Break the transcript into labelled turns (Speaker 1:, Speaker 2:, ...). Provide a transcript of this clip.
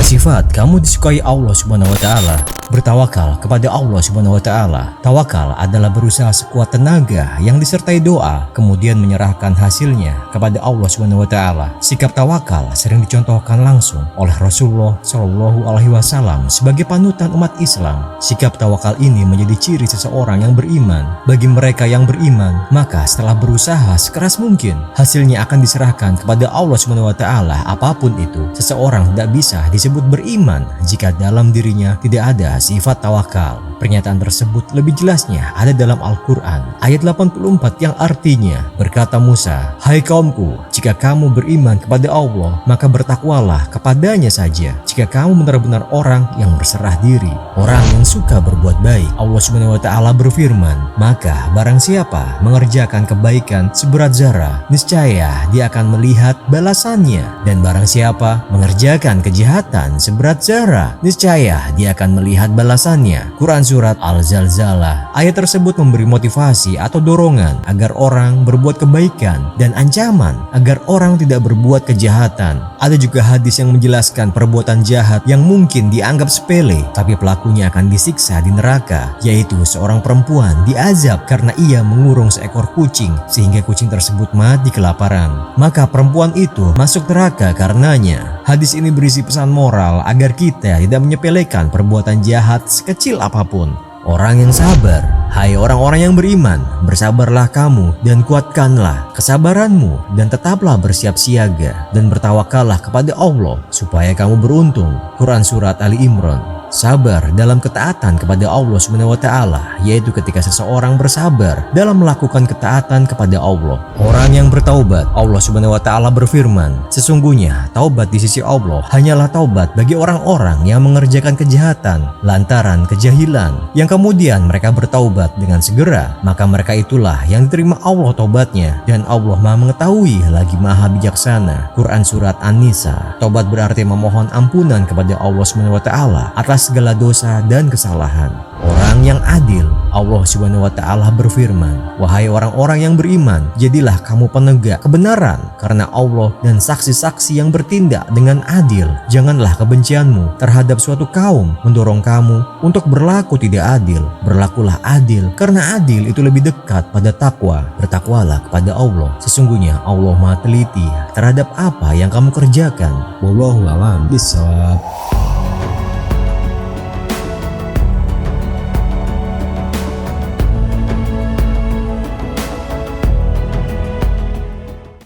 Speaker 1: Sifat kamu disukai Allah Subhanahu wa taala. Bertawakal kepada Allah Subhanahu wa taala. Tawakal adalah berusaha sekuat tenaga yang disertai doa, kemudian menyerahkan hasilnya kepada Allah Subhanahu wa taala. Sikap tawakal sering dicontohkan langsung oleh Rasulullah Shallallahu alaihi wasallam sebagai panutan umat Islam. Sikap tawakal ini menjadi ciri seseorang yang beriman. Bagi mereka yang beriman, maka setelah berusaha sekeras mungkin, hasilnya akan diserahkan kepada Allah Subhanahu wa taala. Apapun itu, seseorang tidak bisa disebut beriman jika dalam dirinya tidak ada sifat tawakal. Pernyataan tersebut lebih jelasnya ada dalam Al-Quran ayat 84 yang artinya, berkata Musa, "Hai kaumku, jika kamu beriman kepada Allah, maka bertakwalah kepadanya saja. Jika kamu benar-benar orang yang berserah diri, orang yang suka berbuat baik." Allah Subhanahu wa taala berfirman, "Maka barang siapa mengerjakan kebaikan seberat zarah, niscaya dia akan melihat balasannya. Dan barang siapa mengerjakan kejahatan seberat zarah, niscaya dia akan melihat balasannya." Quran Surat Al-Zalzalah. Ayat tersebut memberi motivasi atau dorongan agar orang berbuat kebaikan dan ancaman agar orang tidak berbuat kejahatan. Ada juga hadis yang menjelaskan perbuatan jahat yang mungkin dianggap sepele, tapi pelakunya akan disiksa di neraka, yaitu seorang perempuan diazab karena ia mengurung seekor kucing sehingga kucing tersebut mati kelaparan. Maka perempuan itu masuk neraka karenanya. Hadis ini berisi pesan moral agar kita tidak menyepelekan perbuatan jahat sekecil apapun. Orang yang sabar, hai orang-orang yang beriman, bersabarlah kamu dan kuatkanlah kesabaranmu dan tetaplah bersiap siaga dan bertawakallah kepada Allah supaya kamu beruntung. Quran Surat Ali Imran. Sabar dalam ketaatan kepada Allah Subhanahu wa taala, yaitu ketika seseorang bersabar dalam melakukan ketaatan kepada Allah. Orang yang bertaubat, Allah Subhanahu wa taala berfirman, "Sesungguhnya taubat di sisi Allah hanyalah taubat bagi orang-orang yang mengerjakan kejahatan lantaran kejahilan, yang kemudian mereka bertaubat dengan segera, maka mereka itulah yang diterima Allah taubatnya, dan Allah Maha mengetahui lagi Maha bijaksana." Quran Surat An-Nisa. Taubat berarti memohon ampunan kepada Allah Subhanahu wa taala atas segala dosa dan kesalahan. Orang yang adil, Allah Subhanahu wa taala berfirman, "Wahai orang-orang yang beriman, jadilah kamu penegak kebenaran karena Allah dan saksi-saksi yang bertindak dengan adil. Janganlah kebencianmu terhadap suatu kaum mendorong kamu untuk berlaku tidak adil. Berlakulah adil karena adil itu lebih dekat pada takwa. Bertakwalah kepada Allah. Sesungguhnya Allah Maha teliti terhadap apa yang kamu kerjakan." Wallahu a'lam bishawab.